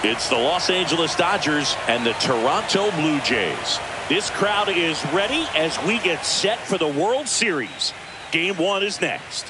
It's the Los Angeles Dodgers and the Toronto Blue Jays. This crowd is ready as we get set for the World Series. Game 1 is next.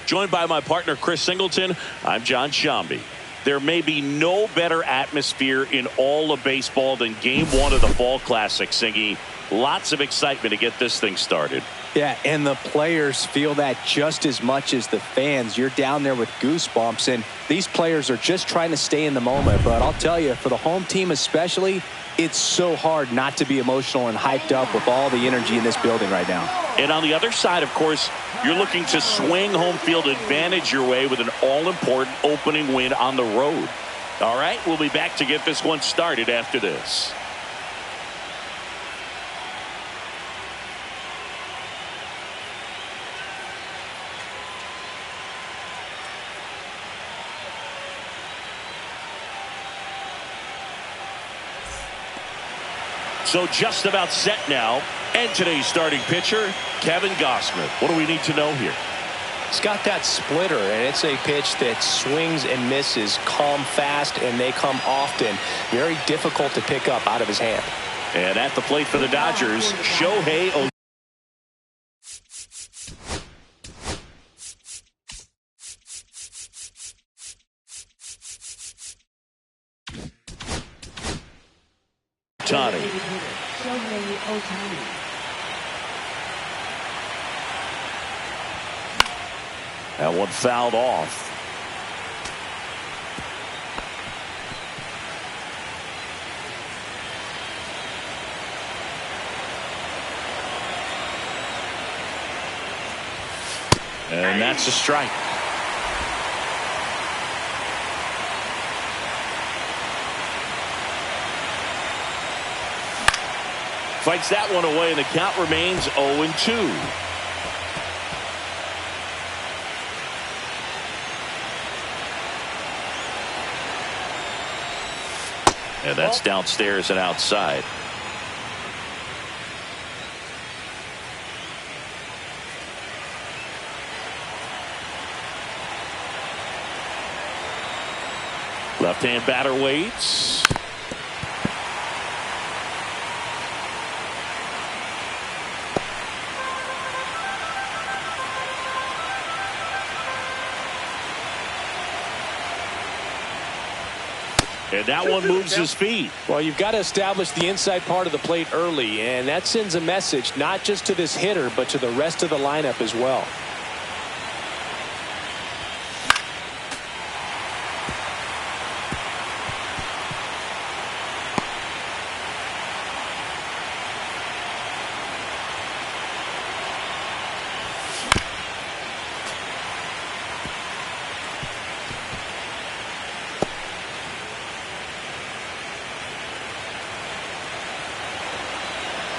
Joined by my partner, Chris Singleton, I'm John Shambi. There may be no better atmosphere in all of baseball than Game 1 of the Fall Classic, Singy. Lots of excitement to get this thing started. Yeah, and the players feel that just as much as the fans. You're down there with goosebumps, and these players are just trying to stay in the moment. But I'll tell you, for the home team especially, it's so hard not to be emotional and hyped up with all the energy in this building right now. And on the other side, of course, you're looking to swing home field advantage your way with an all-important opening win on the road. All right, we'll be back to get this one started after this. So just about set now. And today's starting pitcher, Kevin Gausman. What do we need to know here? He's got that splitter, and it's a pitch that swings and misses, come fast, and they come often. Very difficult to pick up out of his hand. And at the plate for the Dodgers, Shohei Ohtani. That one fouled off. And that's a strike. Fights that one away, and the count remains 0-2. And that's downstairs and outside. Left-hand batter waits. And that one moves his feet. Well, you've got to establish the inside part of the plate early, and that sends a message not just to this hitter, but to the rest of the lineup as well.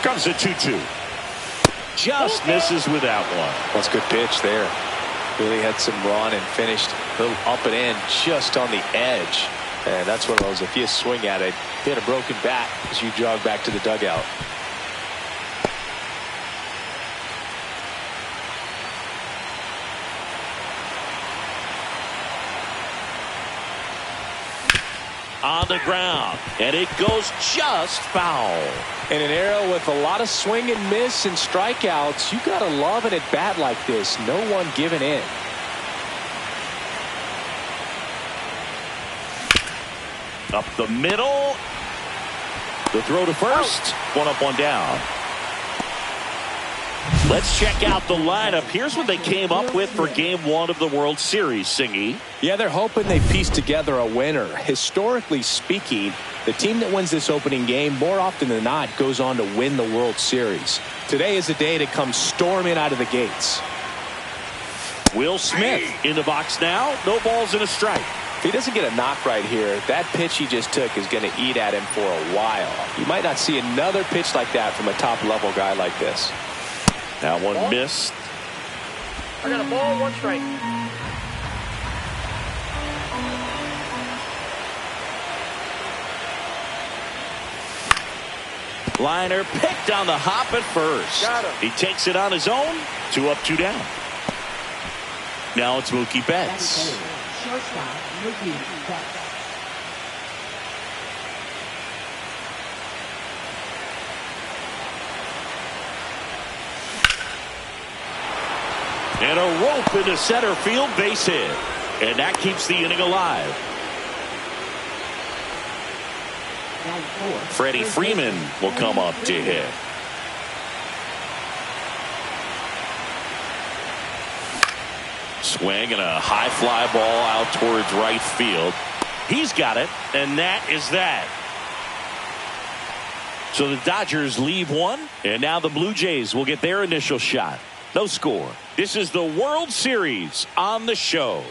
Comes a 2-2. Just misses with that one. That's a good pitch there. Really had some run and finished a little up and in just on the edge. And that's one of those, if you swing at it, hit a broken bat as you jog back to the dugout. On the ground, and it goes just foul. In an era with a lot of swing and miss and strikeouts, you gotta love an at bat like this. No one giving in. Up the middle. The throw to first. One up, one down. Let's check out the lineup. Here's what they came up with for Game 1 of the World Series, Singy. Yeah, they're hoping they piece together a winner. Historically speaking, the team that wins this opening game more often than not goes on to win the World Series. Today is a day to come storming out of the gates. Will Smith in the box now. No balls and a strike. If he doesn't get a knock right here, that pitch he just took is going to eat at him for a while. You might not see another pitch like that from a top-level guy like this. That one missed. I got a ball, 1 strike. Liner picked on the hop at first. Got him. He takes it on his own. 2 up, 2 down. Now it's Mookie Betts. Shortstop, Mookie Betts. And a rope into center field, base hit. And that keeps the inning alive. Freddie Freeman will come up to hit. Swing and a high fly ball out towards right field. He's got it, and that is that. So the Dodgers leave one, and now the Blue Jays will get their initial shot. No score. This is the World Series on the show.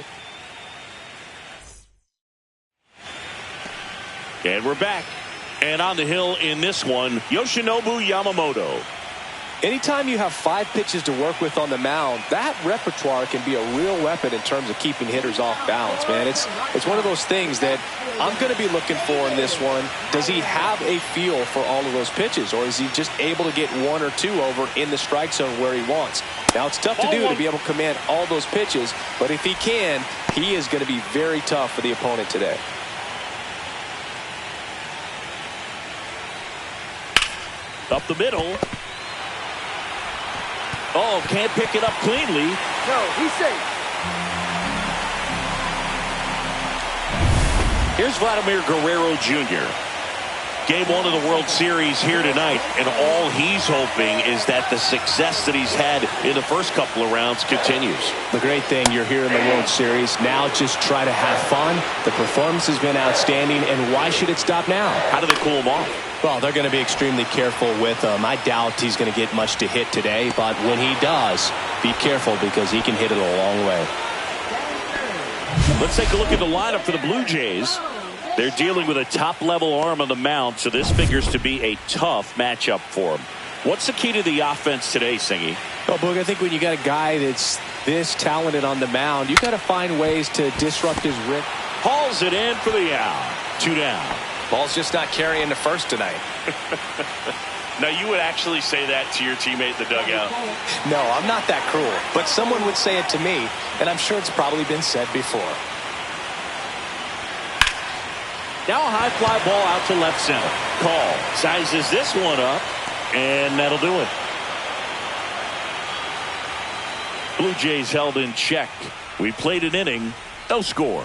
And we're back. And on the hill in this one, Yoshinobu Yamamoto. Anytime you have 5 pitches to work with on the mound, that repertoire can be a real weapon in terms of keeping hitters off balance, man. It's one of those things that I'm going to be looking for in this one. Does he have a feel for all of those pitches, or is he just able to get 1 or 2 over in the strike zone where he wants? Now, it's tough to do to be able to command all those pitches, but if he can, he is going to be very tough for the opponent today. Up the middle. Oh, can't pick it up cleanly. No, he's safe. Here's Vladimir Guerrero Jr. Game 1 of the World Series here tonight, and all he's hoping is that the success that he's had in the first couple of rounds continues. The great thing, you're here in the World Series. Now just try to have fun. The performance has been outstanding, and why should it stop now? How do they cool him off? Well, they're going to be extremely careful with him. I doubt he's going to get much to hit today, but when he does, be careful because he can hit it a long way. Let's take a look at the lineup for the Blue Jays. They're dealing with a top-level arm on the mound, so this figures to be a tough matchup for them. What's the key to the offense today, Singy? Well, Boog, I think when you got a guy that's this talented on the mound, you got to find ways to disrupt his rhythm. Hauls it in for the out. 2 down. Ball's just not carrying the first tonight. Now, you would actually say that to your teammate in the dugout? No, I'm not that cruel, but someone would say it to me, and I'm sure it's probably been said before. Now a high fly ball out to left center. Call sizes this one up, and that'll do it. Blue Jays held in check. We played an inning, no score.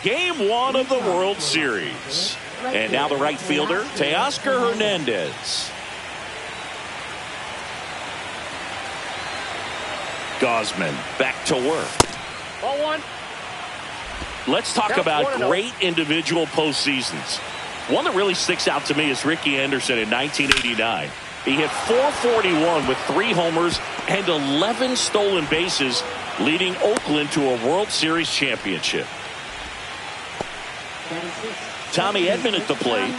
Game 1 of the World Series. And now the right fielder, Teoscar Hernandez. Gosman back to work. Ball 1. Let's talk about great individual postseasons. One that really sticks out to me is Ricky Anderson in 1989. He hit .441 with 3 homers and 11 stolen bases, leading Oakland to a World Series championship. Tommy Edman at the plate.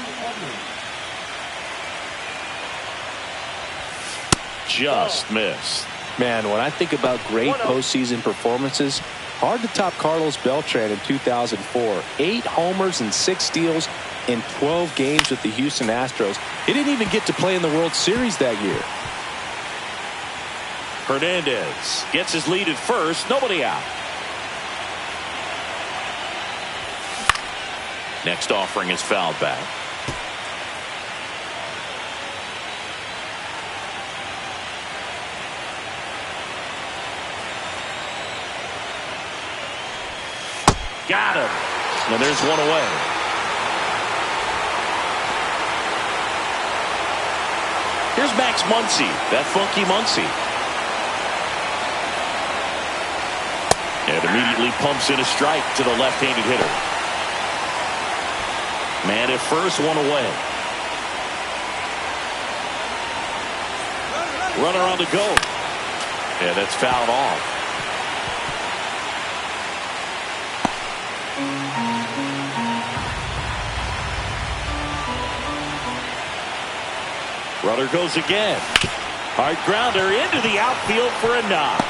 Just missed. Man, when I think about great postseason performances, hard to top Carlos Beltran in 2004. 8 homers and 6 steals in 12 games with the Houston Astros. He didn't even get to play in the World Series that year. Hernandez gets his lead at first. Nobody out. Next offering is fouled back. Got him. And there's one away. Here's Max Muncy, that funky Muncy. And immediately pumps in a strike to the left-handed hitter. Man at first, one away. Runner on the go. Yeah, that's fouled off. Runner goes again. Hard grounder into the outfield for a knock.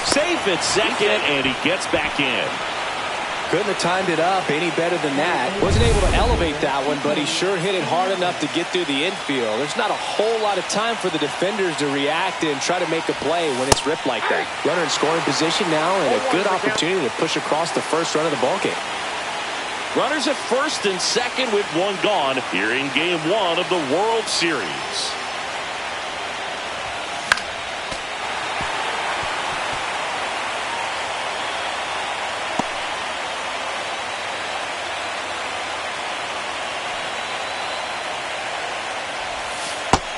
Safe at second, and he gets back in. Couldn't have timed it up any better than that. Wasn't able to elevate that one, but he sure hit it hard enough to get through the infield. There's not a whole lot of time for the defenders to react and try to make a play when it's ripped like that. Runner in scoring position now, and a good opportunity to push across the first run of the ballgame. Runners at first and second with one gone here in Game 1 of the World Series.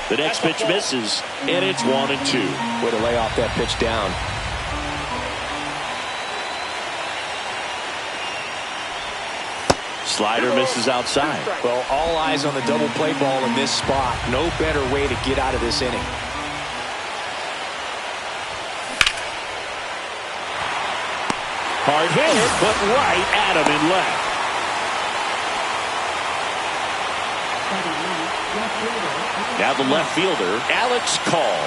The next pitch misses, and it's 1-2. Way to lay off that pitch down. Slider misses outside. Well, all eyes on the double play ball in this spot. No better way to get out of this inning. Hard hit, but right at him in left. Now the left fielder, Alex Call.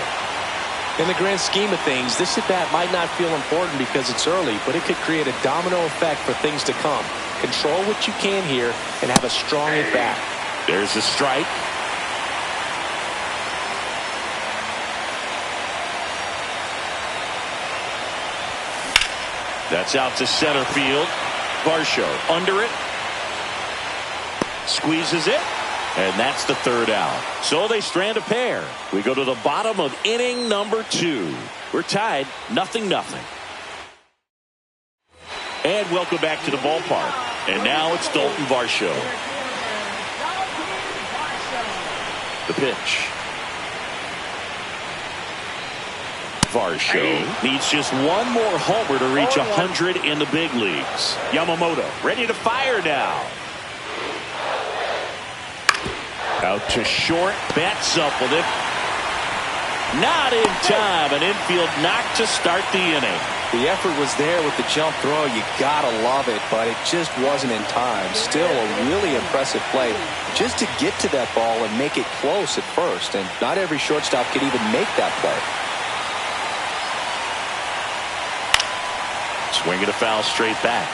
In the grand scheme of things, this at-bat might not feel important because it's early, but it could create a domino effect for things to come. Control what you can here and have a strong at-bat. There's a strike. That's out to center field. Varsho under it. Squeezes it. And that's the third out. So they strand a pair. We go to the bottom of inning number 2. We're tied 0-0. And welcome back to the ballpark. And now it's Dalton Varsho. The pitch. Varsho needs just one more homer to reach 100 in the big leagues. Yamamoto ready to fire now. Out to short, bats up with it. Not in time. An infield knock to start the inning. The effort was there with the jump throw. You gotta love it, but it just wasn't in time. Still a really impressive play just to get to that ball and make it close at first. And not every shortstop can even make that play. Swinging a foul straight back.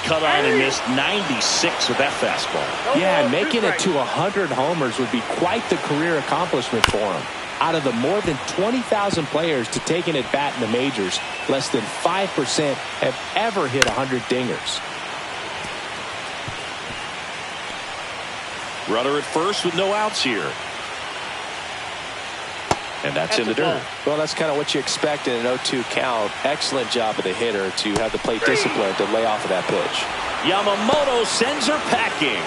Cut on and missed 96 with that fastball. Yeah, and making it to 100 homers would be quite the career accomplishment for him. Out of the more than 20,000 players to take an at-bat in the majors, less than 5% have ever hit 100 dingers. Runner at first with no outs here. And that's in the dirt. Well, that's kind of what you expect in an 0-2 count. Excellent job of the hitter to have the plate discipline to lay off of that pitch. Yamamoto sends her packing.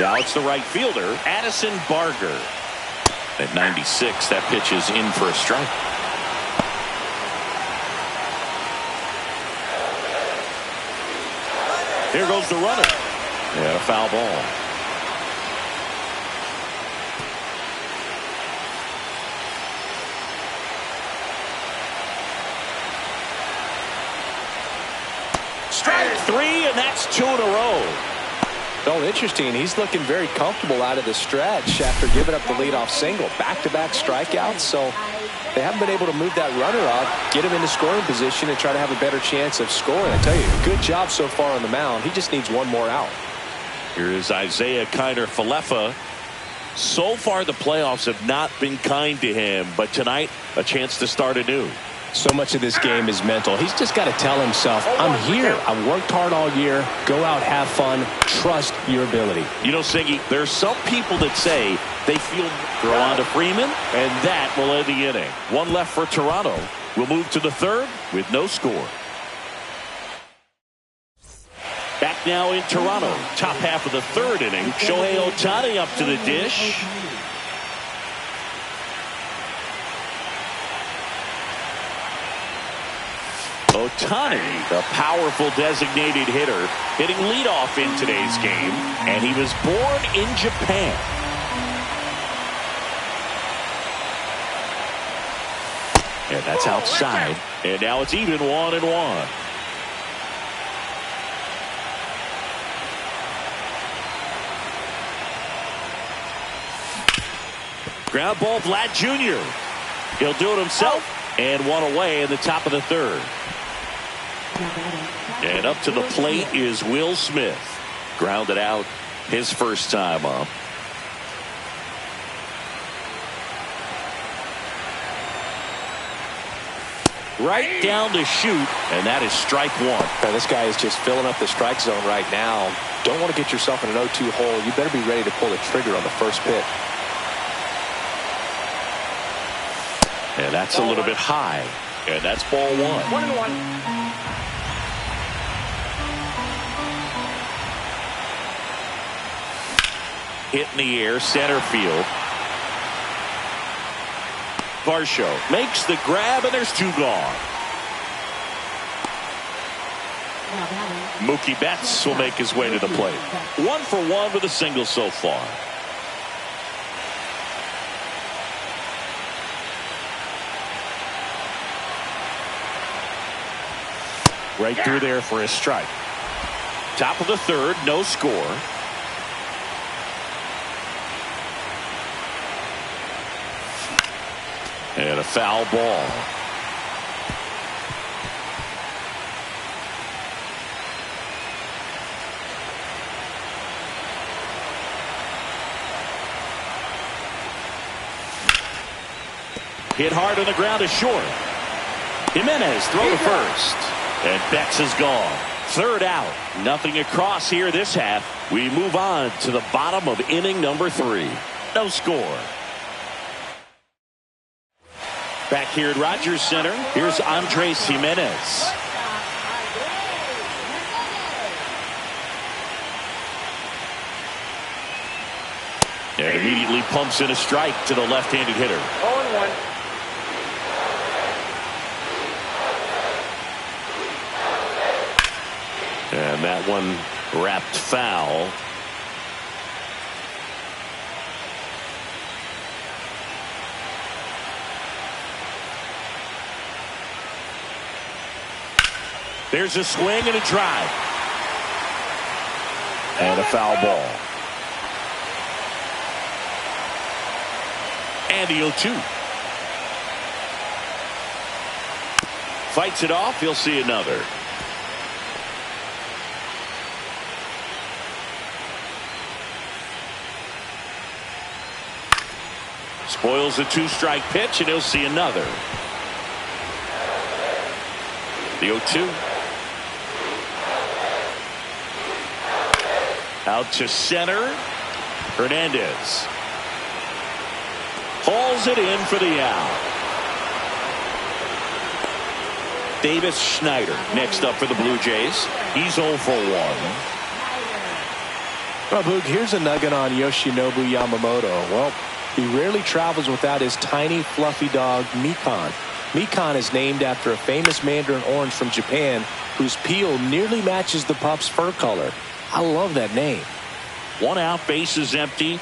Now it's the right fielder, Addison Barger. At 96, that pitch is in for a strike. Here goes the runner. And a foul ball. Strike 3, and that's 2 in a row. Oh, interesting. He's looking very comfortable out of the stretch after giving up the leadoff single. Back-to-back strikeouts, so they haven't been able to move that runner up, get him into scoring position, and try to have a better chance of scoring. I tell you, good job so far on the mound. He just needs one more out. Here is Isaiah Kiner-Falefa. So far, the playoffs have not been kind to him, but tonight, a chance to start anew. So much of this game is mental. He's just got to tell himself, I'm here. I've worked hard all year. Go out, have fun, trust your ability. You know, Siggy, there are some people that say they feel throw on to Freeman, and that will end the inning. One left for Toronto. We'll move to the third with no score. Back now in Toronto. Top half of the third inning. Shohei Ohtani up to the dish. Ohtani, the powerful designated hitter, hitting leadoff in today's game, and he was born in Japan. And that's outside. And now it's even 1-1. Ground ball, Vlad Jr. He'll do it himself. And one away in the top of the third. And up to the plate is Will Smith. Grounded out his first time up. Right down to shoot, and that is strike one. Now, this guy is just filling up the strike zone right now. Don't want to get yourself in an 0-2 hole. You better be ready to pull the trigger on the first pitch. And that's a little bit high. And that's ball one. 1-1. Hit in the air, center field. Varsho makes the grab, and there's two gone. Mookie Betts will make his way to the plate. 1 for 1 with a single so far. Right through there for a strike. Top of the third, no score. And a foul ball. Hit hard on the ground is short. Jimenez throw to first. And Betts is gone. Third out. Nothing across here this half. We move on to the bottom of inning number 3. No score. Back here at Rogers Center, here's Andres Jimenez. And immediately pumps in a strike to the left-handed hitter. 0-1. And that one wrapped foul. There's a swing and a drive. And a foul ball. And the 0-2. Fights it off. He'll see another. Spoils a 2-strike pitch, and he'll see another. The 0-2. Out to center. Hernandez hauls it in for the out. Davis Schneider next up for the Blue Jays. He's 0 for 1. Well, Boog, here's a nugget on Yoshinobu Yamamoto. Well, he rarely travels without his tiny, fluffy dog, Mikan. Mikan is named after a famous mandarin orange from Japan whose peel nearly matches the pup's fur color. I love that name. 1 out, base is empty.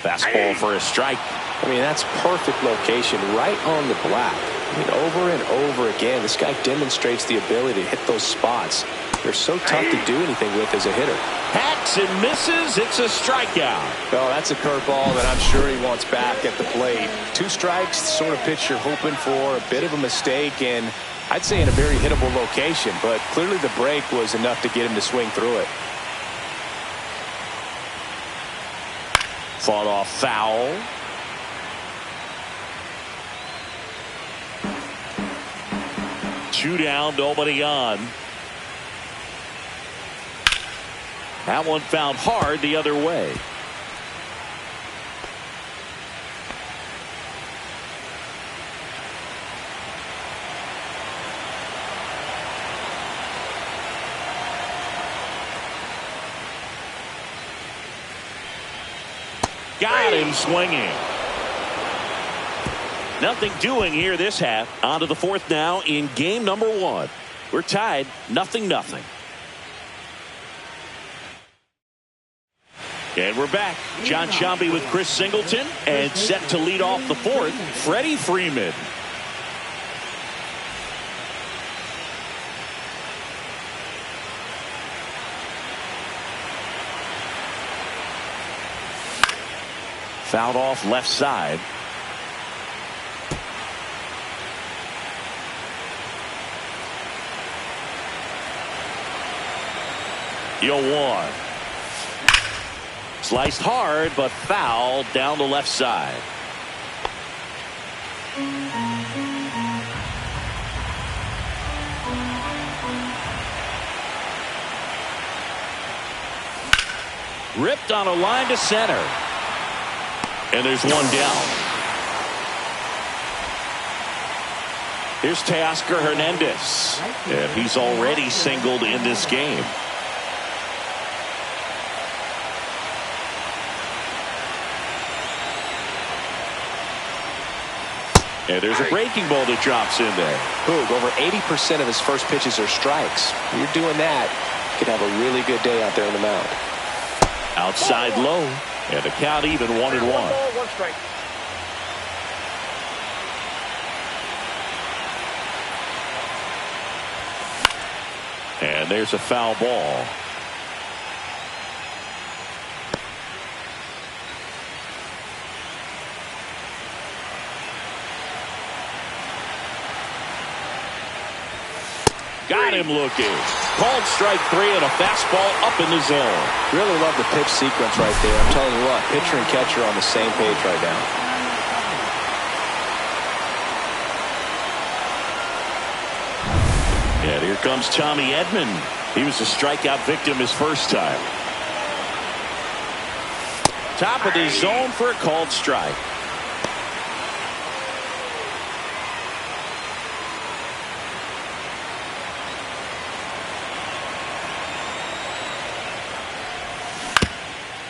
Fastball for a strike. I mean, that's perfect location, right on the black. I mean, over and over again, this guy demonstrates the ability to hit those spots. They're so tough to do anything with as a hitter. Hacks and misses. It's a strikeout. Well, that's a curveball that I'm sure he wants back at the plate. 2 strikes, sort of pitch you're hoping for. A bit of a mistake, and I'd say in a very hittable location, but clearly the break was enough to get him to swing through it. Fought off foul. Two down, nobody on. That one found hard the other way. Got him swinging. Nothing doing here this half. On to the 4th now in game number 1. We're tied 0-0. And we're back. John Shambi with Chris Singleton, and set to lead off the fourth, Freddie Freeman. Fouled off left side. Yo one. Sliced hard, but fouled down the left side. Ripped on a line to center. And there's one down. Here's Teoscar Hernandez. And he's already singled in this game. And there's a breaking ball that drops in there. Boog, over 80% of his first pitches are strikes. When you're doing that, you can have a really good day out there on the mound. Outside low. And the count even 1-1. 1 ball, 1 strike. And there's a foul ball. Got him looking. Called strike 3 and a fastball up in the zone. Really love the pitch sequence right there. I'm telling you what, pitcher and catcher are on the same page right now. And here comes Tommy Edman. He was a strikeout victim his first time. Top of the zone for a called strike.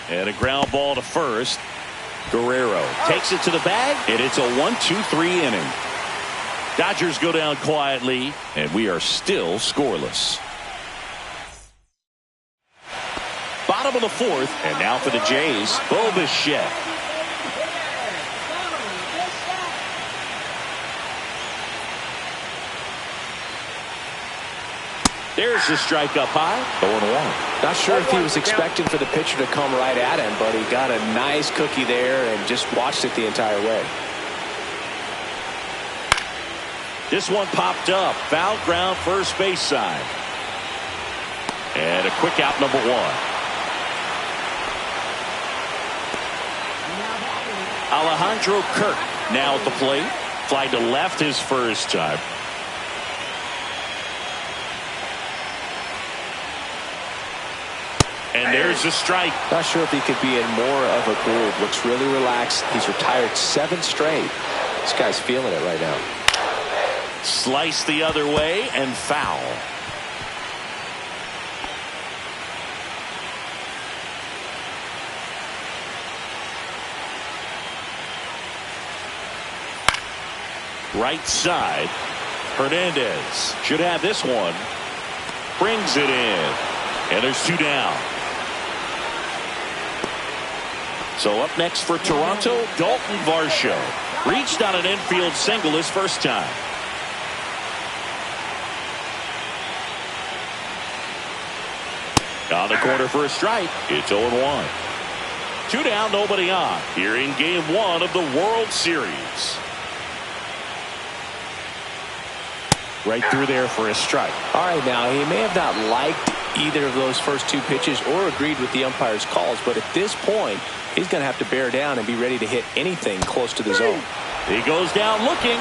And a ground ball to first. Guerrero takes it to the bag, and it's a 1-2-3 inning. Dodgers go down quietly, and we are still scoreless. Bottom of the fourth, and now for the Jays, Bo Bichette. There's the strike up high. 0-1. Not sure if he was expecting for the pitcher to come right at him, but he got a nice cookie there and just watched it the entire way. This one popped up. Foul ground first base side. And a quick out number 1. Alejandro Kirk now at the plate. Fly to left his first time. And there's a strike. Not sure if he could be in more of a groove. Looks really relaxed. He's retired 7 straight. This guy's feeling it right now. Slice the other way and foul. Right side. Hernandez should have this one. Brings it in. And there's 2 down. So up next for Toronto, Dalton Varsho. Reached on an infield single his first time. On the corner for a strike. It's 0-1. 2 down, nobody on. Here in game 1 of the World Series. Right through there for a strike. All right, now he may have not liked either of those first 2 pitches or agreed with the umpire's calls, but at this point, he's going to have to bear down and be ready to hit anything close to the zone. He goes down looking.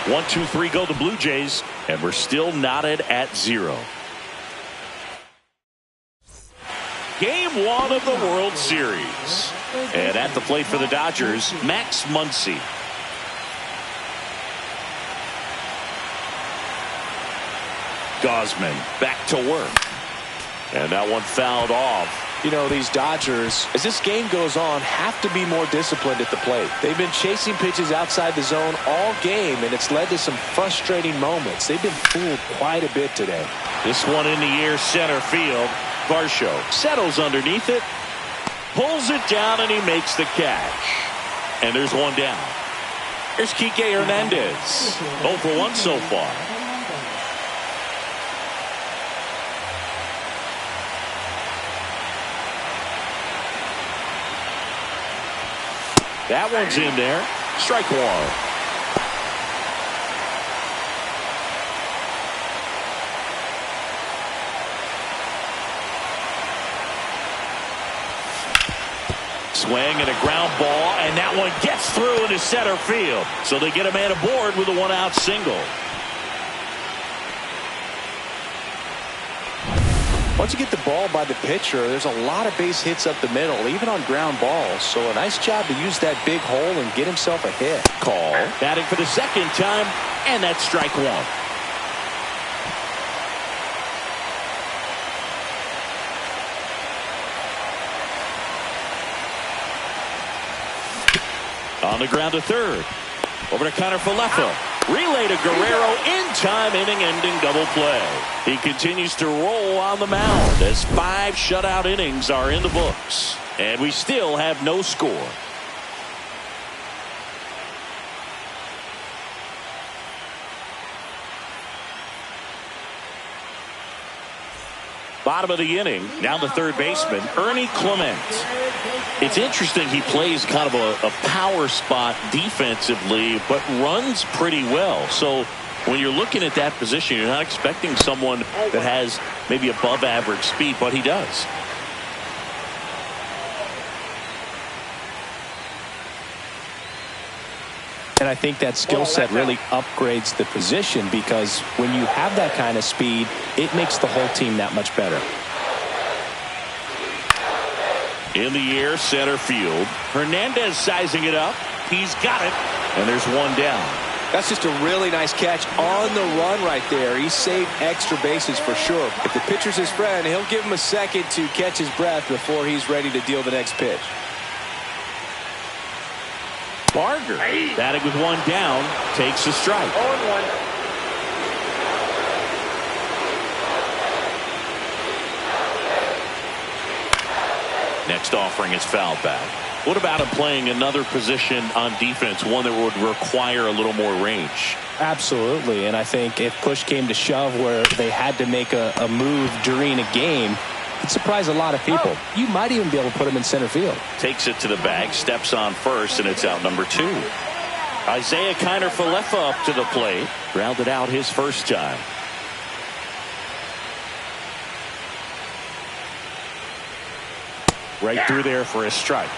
1-2-3 go the Blue Jays, and we're still knotted at 0. Game 1 of the World Series. And at the plate for the Dodgers, Max Muncy. Gausman back to work. And that one fouled off. You know, these Dodgers, as this game goes on, have to be more disciplined at the plate. They've been chasing pitches outside the zone all game, and it's led to some frustrating moments. They've been fooled quite a bit today. This one in the air center field. Varsho settles underneath it. Pulls it down, and he makes the catch. And there's one down. Here's Kike Hernandez. 0 for 1 so far. That one's in there. Strike one. Swing and a ground ball, and that one gets through into center field. So they get a man aboard with a one-out single. Once you get the ball by the pitcher, there's a lot of base hits up the middle, even on ground balls. So a nice job to use that big hole and get himself a hit. Call. Batting for the second time, and that's strike one. On the ground to third. Over to Connor Falefa. Relay to Guerrero in time, inning-ending double play. He continues to roll on the mound as 5 shutout innings are in the books. And we still have no score. Bottom of the inning, now the third baseman, Ernie Clement. It's interesting, he plays kind of a power spot defensively, but runs pretty well. So when you're looking at that position, you're not expecting someone that has maybe above average speed, but he does. And I think that skill set really upgrades the position, because when you have that kind of speed, it makes the whole team that much better. In the air, center field. Hernandez sizing it up. He's got it. And there's one down. That's just a really nice catch on the run right there. He saved extra bases for sure. If the pitcher's his friend, he'll give him a second to catch his breath before he's ready to deal the next pitch. Barger, batting with one down, takes a strike. 0-1. Next offering is foul back. What about him playing another position on defense, one that would require a little more range? Absolutely, and I think if push came to shove where they had to make a move during a game, it'd surprise a lot of people. You might even be able to put him in center field. Takes it to the bag, steps on first, and it's out number 2. Isaiah Kiner Falefa up to the plate. Grounded out his first time. Right through there for a strike.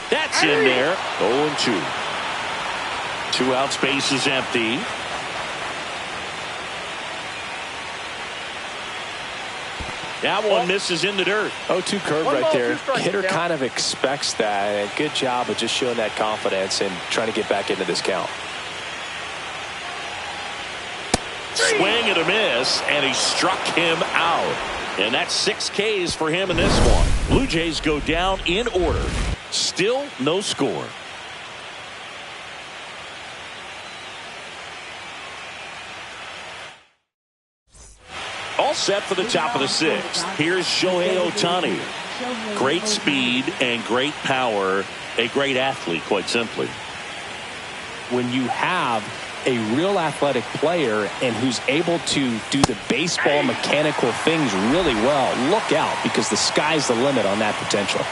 That's in there. 0-2. 2 out, space is empty. That one misses in the dirt. 0-2 curve right there. Hitter kind of expects that. And good job of just showing that confidence and trying to get back into this count. Swing and a miss, and he struck him out. And that's 6 Ks for him in this one. Blue Jays go down in order. Still no score. All set for the top of the 6th. Here's Shohei Ohtani. Great speed and great power. A great athlete, quite simply. When you have a real athletic player and who's able to do the baseball mechanical things really well, look out, because the sky's the limit on that potential.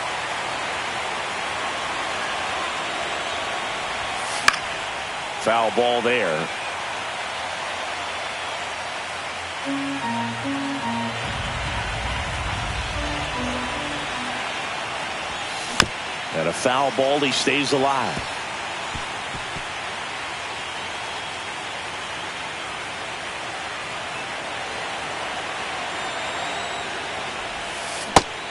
Foul ball there. And a foul ball, he stays alive.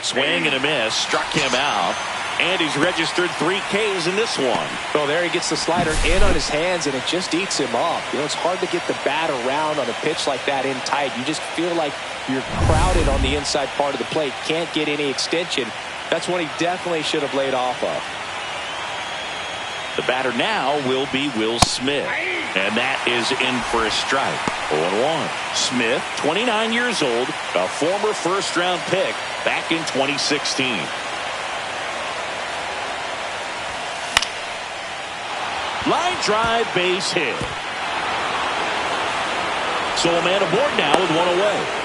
Swing and a miss, struck him out, and he's registered 3 Ks in this one. Well, there he gets the slider in on his hands, and it just eats him up. You know, it's hard to get the bat around on a pitch like that in tight. You just feel like you're crowded on the inside part of the plate, can't get any extension. That's one he definitely should have laid off of. The batter now will be Will Smith. And that is in for a strike. 0-1. Smith, 29 years old, a former first-round pick back in 2016. Line drive, base hit. So a man aboard now with one away.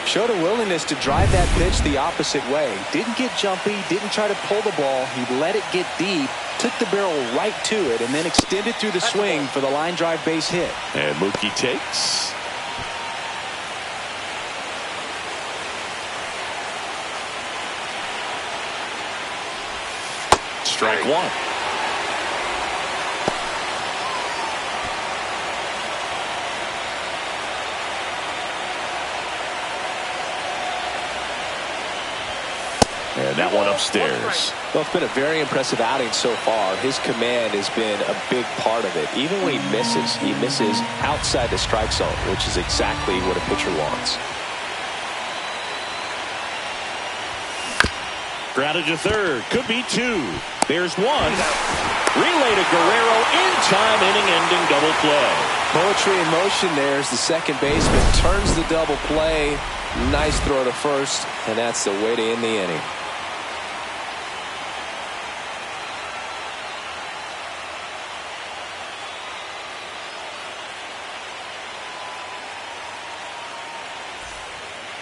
Showed a willingness to drive that pitch the opposite way. Didn't get jumpy, didn't try to pull the ball. He let it get deep, took the barrel right to it, and then extended through the swing for the line drive base hit. And Mookie takes. Strike one. And that one upstairs. Well, it's been a very impressive outing so far. His command has been a big part of it. Even when he misses outside the strike zone, which is exactly what a pitcher wants. Grounded to third. Could be two. There's one. Relay to Guerrero in time, inning-ending double play. Poetry in motion there as the second baseman turns the double play. Nice throw to first, and that's the way to end the inning.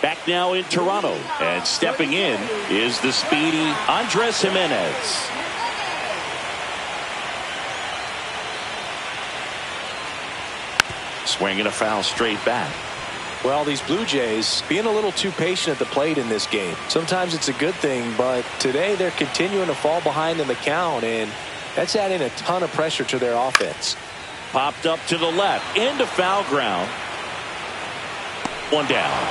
Back now in Toronto, and stepping in is the speedy Andres Jimenez. Swinging a foul straight back. Well, these Blue Jays being a little too patient at the plate in this game. Sometimes it's a good thing, but today they're continuing to fall behind in the count, and that's adding a ton of pressure to their offense. Popped up to the left, into foul ground. One down.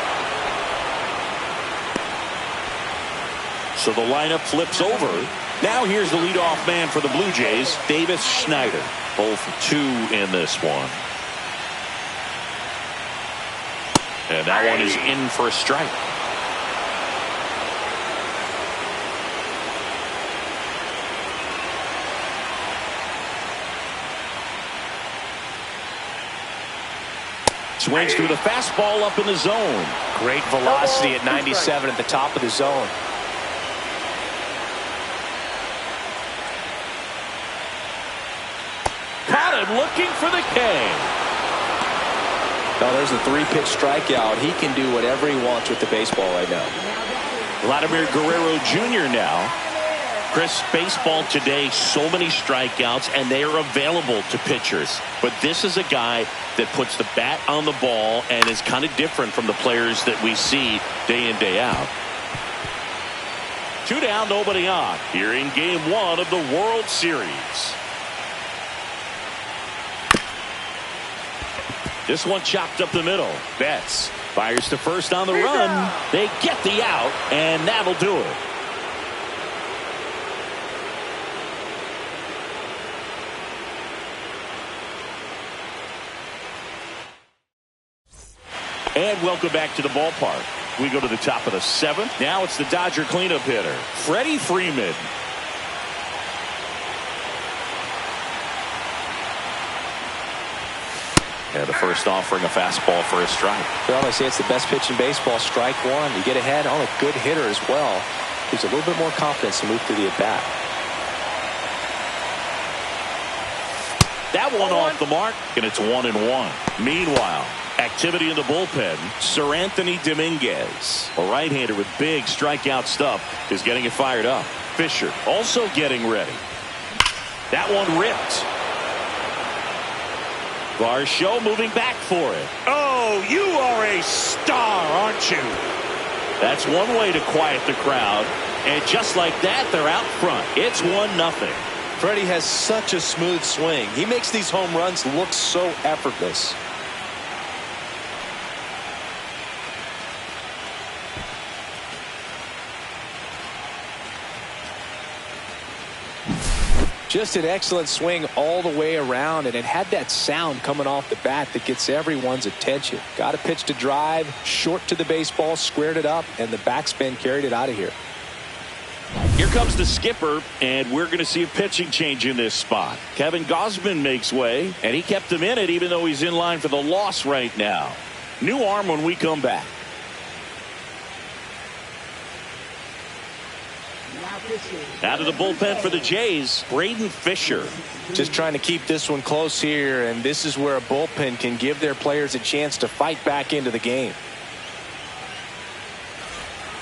So the lineup flips over. Now here's the leadoff man for the Blue Jays, Davis Schneider. 0 for 2 in this one. And that one is in for a strike. Swings through the fastball up in the zone. Great velocity at 97 at the top of the zone. Caught him looking for the K. Oh, there's a 3-pitch strikeout. He can do whatever he wants with the baseball right now. Vladimir Guerrero Jr. now. Chris, baseball today, so many strikeouts, and they are available to pitchers. But this is a guy that puts the bat on the ball and is kind of different from the players that we see day in, day out. 2 down, nobody on. Here in Game 1 of the World Series. This one chopped up the middle. Betts fires to first on the run. They get the out, and that'll do it. And welcome back to the ballpark. We go to the top of the 7th. Now it's the Dodger cleanup hitter, Freddie Freeman. And the first offering a fastball for a strike. Well, I say it's the best pitch in baseball. Strike one. You get ahead on a good hitter as well. Gives a little bit more confidence to move through the at-bat. That one off the mark, and it's 1-1. Meanwhile, activity in the bullpen. Sir Anthony Dominguez, a right-hander with big strikeout stuff, is getting it fired up. Fisher also getting ready. That one ripped. Varsho moving back for it. Oh, you are a star, aren't you? That's one way to quiet the crowd. And just like that, they're out front. It's 1-0. Freddie has such a smooth swing. He makes these home runs look so effortless. Just an excellent swing all the way around, and it had that sound coming off the bat that gets everyone's attention. Got a pitch to drive, short to the baseball, squared it up, and the backspin carried it out of here. Here comes the skipper, and we're going to see a pitching change in this spot. Kevin Gausman makes way, and he kept him in it even though he's in line for the loss right now. New arm when we come back. Out of the bullpen for the Jays, Braden Fisher. Just trying to keep this one close here, and this is where a bullpen can give their players a chance to fight back into the game.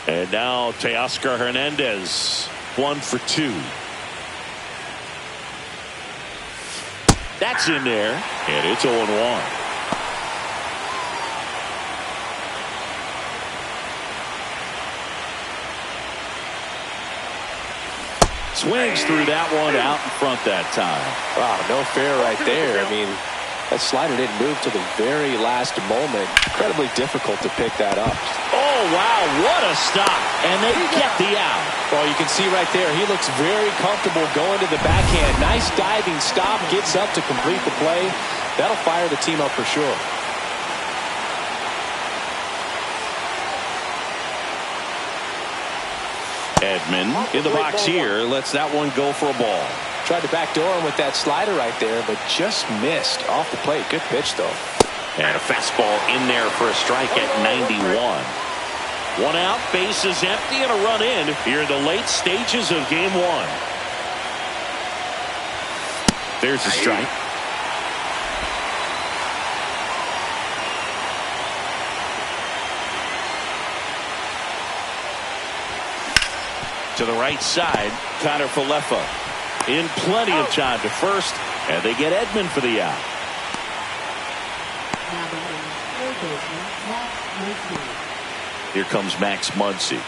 And now Teoscar Hernandez, 1 for 2. That's in there, and it's 0-1. Swings through that one out in front that time. Wow, no fair right there. I mean, that slider didn't move to the very last moment. Incredibly difficult to pick that up. Oh, wow, what a stop. And they get the out. Well, you can see right there, he looks very comfortable going to the backhand. Nice diving stop, gets up to complete the play. That'll fire the team up for sure. Edman in the box here, lets that one go for a ball. Tried to backdoor him with that slider right there, but just missed off the plate. Good pitch, though. And a fastball in there for a strike at 91. 1 out, base is empty, and a run in here in the late stages of game 1. There's a strike. To the right side, Connor Falefa in plenty of time to first, and they get Edman for the out. Here comes Max Muncy.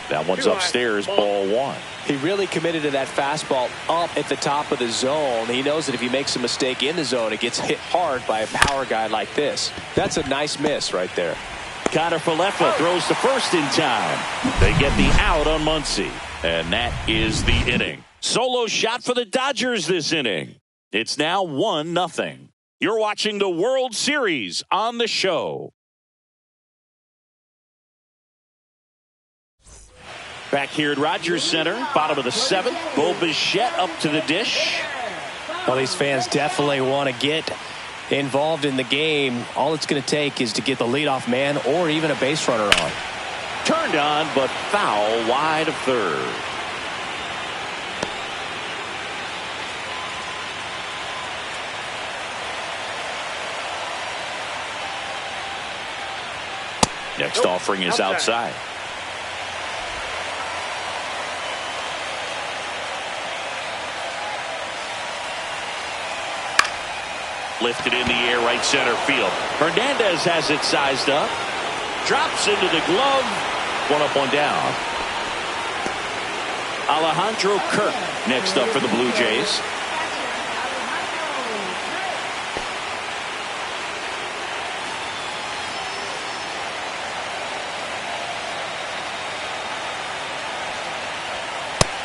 That one's upstairs, ball 1. He really committed to that fastball up at the top of the zone. He knows that if he makes a mistake in the zone, it gets hit hard by a power guy like this. That's a nice miss right there. Connor Falefa throws to first in time. They get the out on Muncy. And that is the inning. Solo shot for the Dodgers this inning. It's now 1-0. You're watching the World Series on the show. Back here at Rogers Center, bottom of the 7th. Bo Bichette up to the dish. Well, these fans definitely want to get involved in the game. All it's going to take is to get the leadoff man or even a base runner on. Turned on, but foul wide of third. Next offering is outside. Lifted in the air, right center field. Hernandez has it sized up. Drops into the glove. 1 up, 1 down. Alejandro Kirk next up for the Blue Jays.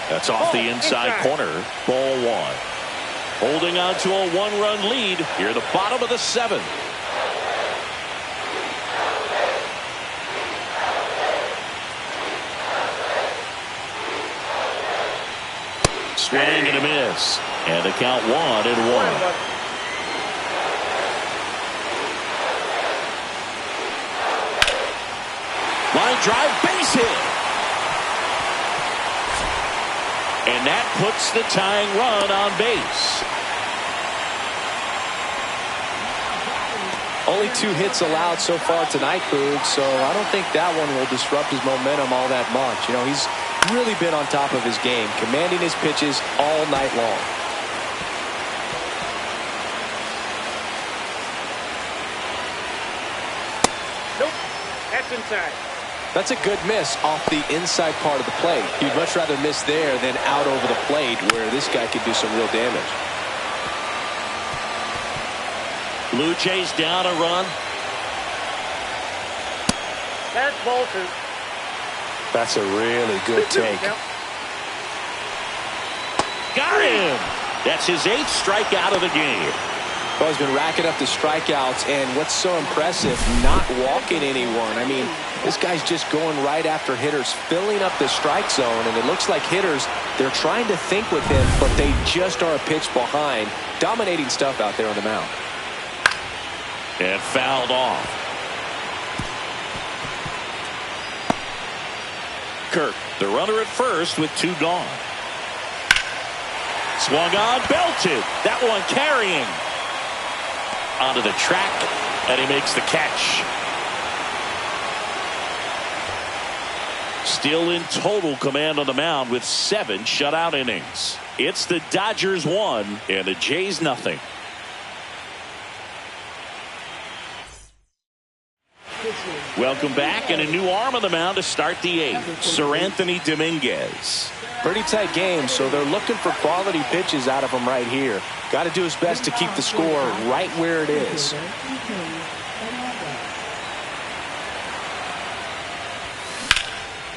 That's off the inside corner. Ball 1. Holding on to a 1-run lead here at the bottom of the 7th. Swing and a miss. And the count 1-1. Line drive, base hit. And that puts the tying run on base. Only 2 hits allowed so far tonight, Boog, so I don't think that one will disrupt his momentum all that much. You know, he's really been on top of his game, commanding his pitches all night long. Nope, that's inside. That's a good miss off the inside part of the plate. You'd much rather miss there than out over the plate where this guy could do some real damage. Blue Jays down a run. That's ball 2. That's a really good take. Got him. That's his 8th strikeout of the game. Well, he's been racking up the strikeouts, and what's so impressive, not walking anyone. I mean, this guy's just going right after hitters, filling up the strike zone, and it looks like hitters, they're trying to think with him, but they just are a pitch behind. Dominating stuff out there on the mound. And fouled off. Kirk, the runner at first with 2 gone. Swung on, belted. That one carrying. Onto the track, and he makes the catch. Still in total command on the mound with 7 shutout innings. It's the Dodgers 1 and the Jays nothing. Welcome back, and a new arm on the mound to start the 8th. Sir Anthony Dominguez. Pretty tight game, so they're looking for quality pitches out of him right here. Got to do his best to keep the score right where it is.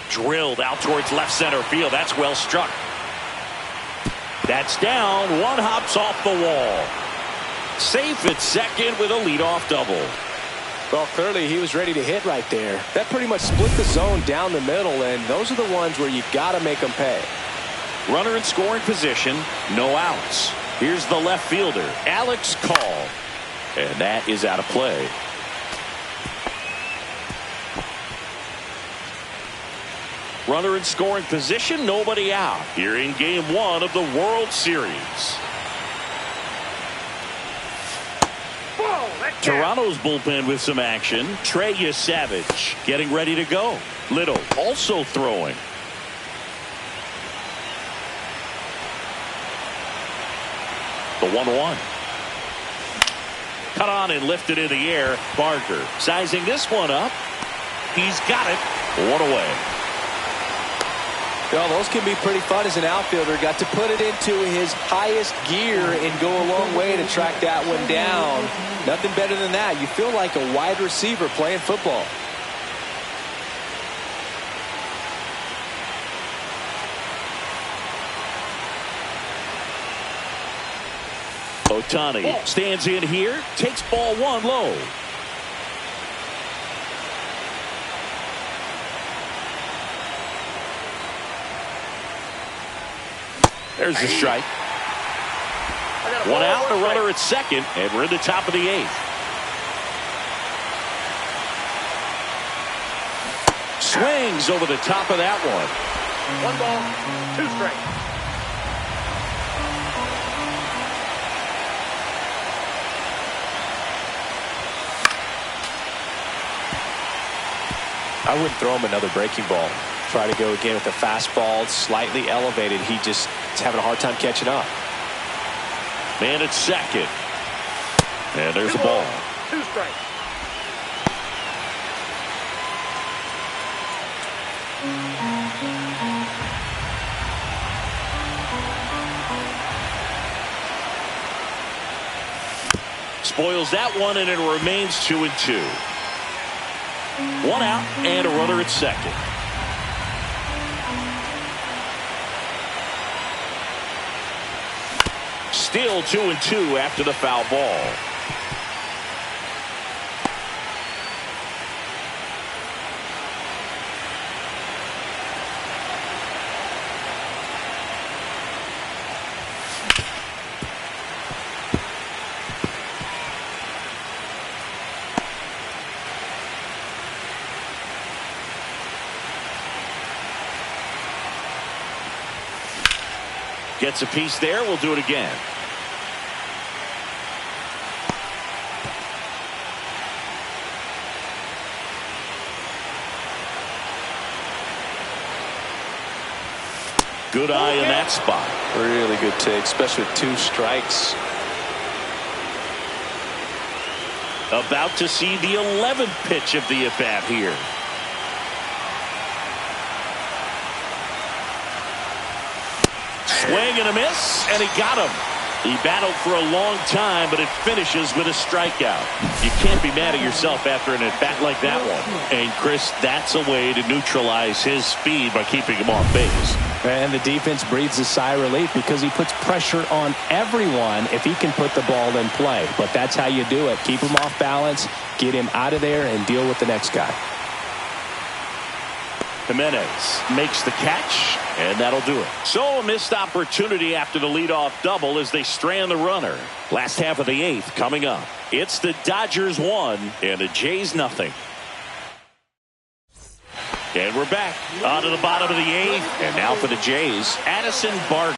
Drilled out towards left center field. That's well struck. That's down. One hops off the wall. Safe at second with a leadoff double. Well, clearly he was ready to hit right there. That pretty much split the zone down the middle, and those are the ones where you got to make them pay. Runner in scoring position, no outs. Here's the left fielder, Alex Call. And that is out of play. Runner in scoring position, nobody out. Here in game 1 of the World Series. Toronto's bullpen with some action. Trey Savage getting ready to go. Little also throwing. The 1-1. Cut on and lifted in the air. Barker sizing this one up. He's got it. 1 away. Well, those can be pretty fun as an outfielder. Got to put it into his highest gear and go a long way to track that one down. Nothing better than that. You feel like a wide receiver playing football. Ohtani stands in here, takes ball 1 low. There's the strike. 1 out, a runner at second, and we're in the top of the 8th. Swings over the top of that one. 1 ball, 2 strikes. I wouldn't throw him another breaking ball. Try to go again with the fastball, slightly elevated. He just is having a hard time catching up. Man at second. And there's the ball. 2 strikes. Spoils that one, and it remains 2-2. 1 out and a runner at second. Still 2-2 after the foul ball. Gets a piece there. We'll do it again. Good eye in that spot. Really good take, especially with 2 strikes. About to see the 11th pitch of the at-bat here. Swing and a miss, and he got him. He battled for a long time, but it finishes with a strikeout. You can't be mad at yourself after an at-bat like that one. And, Chris, that's a way to neutralize his speed by keeping him off base. And the defense breathes a sigh of relief because he puts pressure on everyone if he can put the ball in play. But that's how you do it. Keep him off balance, get him out of there, and deal with the next guy. Jimenez makes the catch, and that'll do it. So a missed opportunity after the leadoff double as they strand the runner. Last half of the 8th coming up. It's the Dodgers 1 and the Jays nothing. And we're back onto the bottom of the 8th, and now for the Jays, Addison Barger.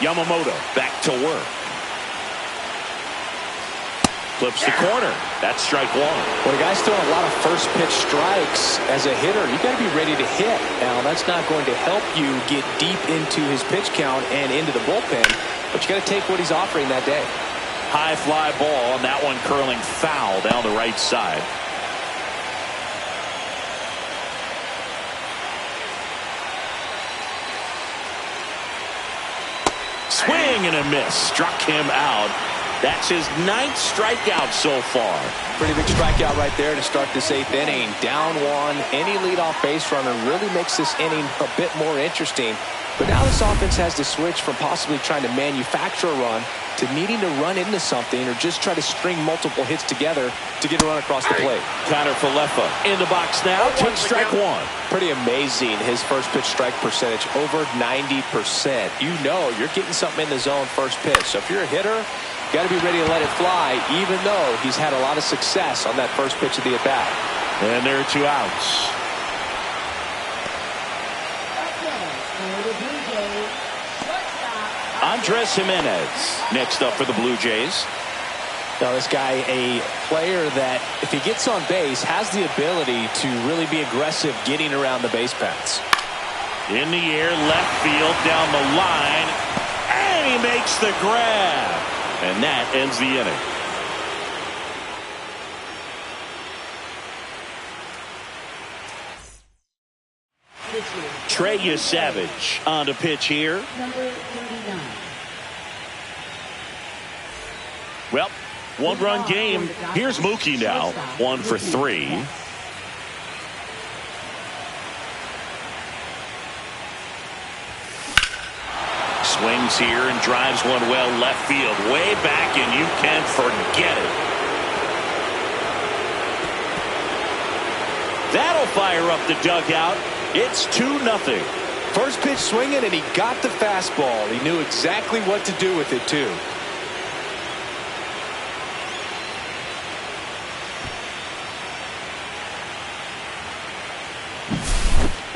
Yamamoto back to work. Flips the corner. That's strike 1. When a guy's throwing a lot of first pitch strikes as a hitter, you got to be ready to hit. Now, that's not going to help you get deep into his pitch count and into the bullpen, but you got to take what he's offering that day. High fly ball, and that one curling foul down the right side. Swing and a miss. Struck him out. That's his 9th strikeout so far. Pretty big strikeout right there to start this 8th inning. Down 1. Any leadoff base runner really makes this inning a bit more interesting. But now this offense has to switch from possibly trying to manufacture a run to needing to run into something or just try to string multiple hits together to get a run across the plate. Connor Falefa in the box now. Takes strike 1. Pretty amazing, his first pitch strike percentage, over 90%. You know you're getting something in the zone first pitch. So if you're a hitter, you got to be ready to let it fly, even though he's had a lot of success on that first pitch of the at-bat. And there are 2 outs. Andres Jimenez next up for the Blue Jays. Now this guy, a player that if he gets on base has the ability to really be aggressive getting around the base paths. In the air, left field, down the line, and he makes the grab, and that ends the inning. Trey Savage on the pitch here. Number 39. Well, 1-run game. Here's Mookie now. 1 for 3. Swings here and drives one well left field. Way back, and you can't forget it. That'll fire up the dugout. It's 2-0. First pitch swinging, and he got the fastball. He knew exactly what to do with it, too.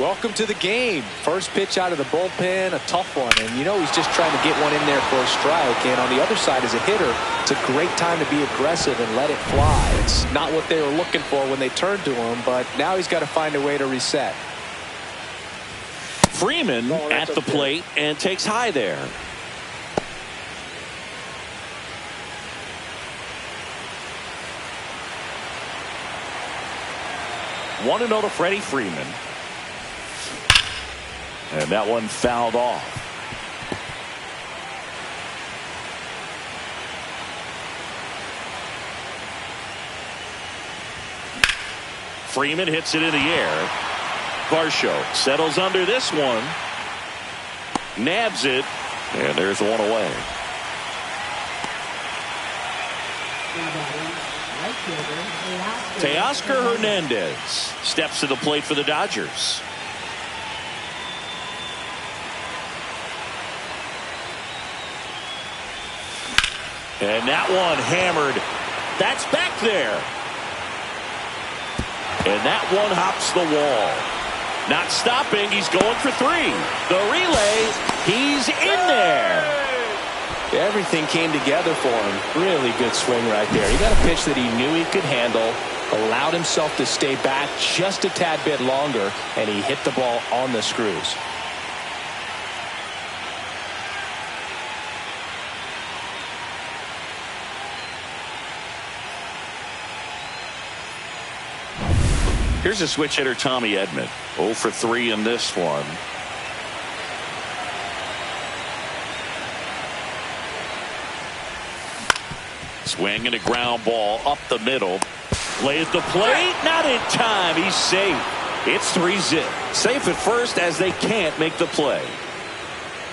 Welcome to the game. First pitch out of the bullpen, a tough one. And you know he's just trying to get one in there for a strike. And on the other side as a hitter, it's a great time to be aggressive and let it fly. It's not what they were looking for when they turned to him, but now he's got to find a way to reset. Freeman at the plate and takes high there. One and 0 to Freddie Freeman. And that one fouled off. Freeman hits it in the air. Varsho settles under this one. Nabs it. And there's one away. Teoscar Hernandez steps to the plate for the Dodgers. And that one hammered. That's back there. And that one hops the wall. Not stopping. He's going for 3. The relay. He's in there. Everything came together for him. Really good swing right there. He got a pitch that he knew he could handle. allowed himself to stay back just a tad bit longer, and he hit the ball on the screws. Here's a switch hitter, Tommy Edman. 0 for 3 in this one. Swing and a ground ball up the middle. Play at the plate. Not in time. He's safe. It's 3-zip. Safe at first as they can't make the play.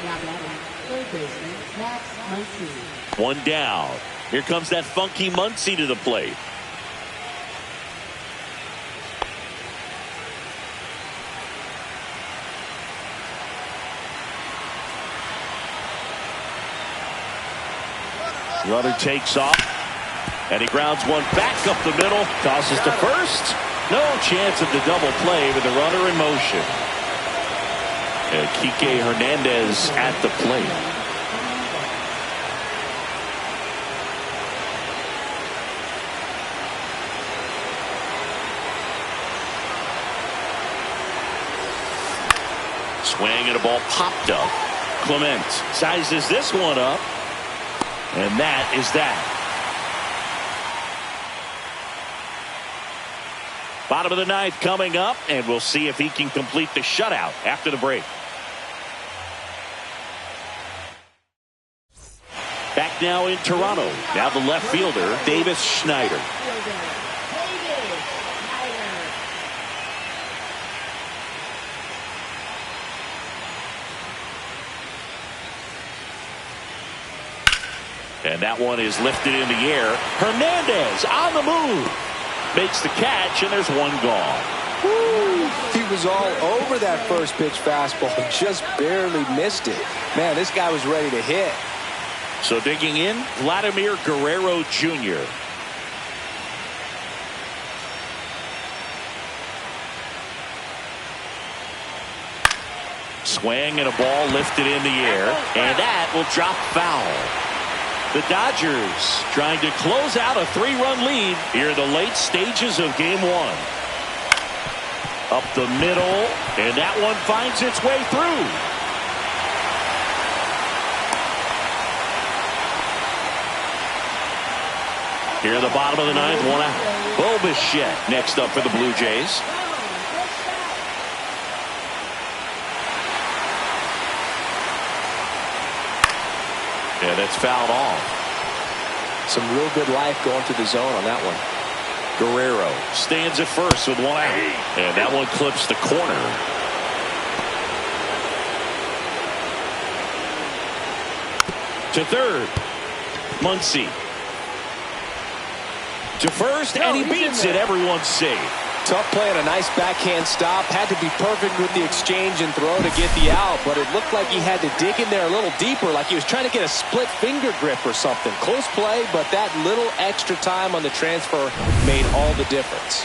Now batting, third baseman, Max Muncy. One down. Here comes that funky Muncy to the plate. Runner takes off, and he grounds one back up the middle, tosses to first. No chance of the double play with the runner in motion. And Kike Hernandez at the plate. Swing and a ball popped up. Clement sizes this one up. And that is that. Bottom of the ninth coming up, and we'll see if he can complete the shutout after the break. Back now in Toronto. Now the left fielder, Davis Schneider. And that one is lifted in the air. Hernandez on the move. Makes the catch, and there's one gone. Woo. He was all over that first pitch fastball. Just barely missed it. Man, this guy was ready to hit. So digging in, Vladimir Guerrero Jr. Swing and a ball lifted in the air. And that will drop foul. The Dodgers trying to close out a 3-run lead here in the late stages of game one. Up the middle, and that one finds its way through. Here at the bottom of the ninth, one out. Bo Bichette next up for the Blue Jays. And it's fouled off. Some real good life going to the zone on that one. Guerrero stands at first with one out. And that one clips the corner. To third. Muncy. To first, and he beats it. Everyone's safe. Tough play and a nice backhand stop. Had to be perfect with the exchange and throw to get the out, but it looked like he had to dig in there a little deeper, like he was trying to get a split finger grip or something. Close play, but that little extra time on the transfer made all the difference.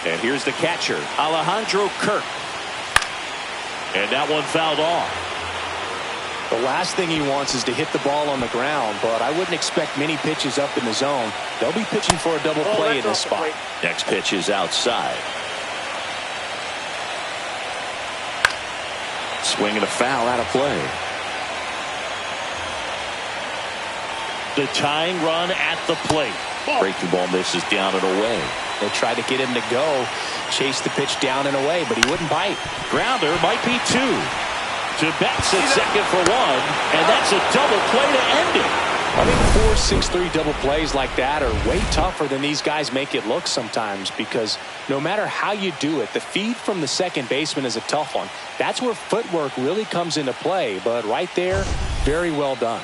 And here's the catcher, Alejandro Kirk. And that one fouled off. The last thing he wants is to hit the ball on the ground, but I wouldn't expect many pitches up in the zone. They'll be pitching for a double play in this spot. Next pitch is outside. Swing and a foul out of play. The tying run at the plate. Breaking ball misses down and away. They tried to get him to go, chase the pitch down and away, but he wouldn't bite. Grounder might be two. To Betts at second for one, and that's a double play to end it. I think 4, 6, 3 double plays like that are way tougher than these guys make it look sometimes, because no matter how you do it, the feed from the second baseman is a tough one. That's where footwork really comes into play, but right there, very well done.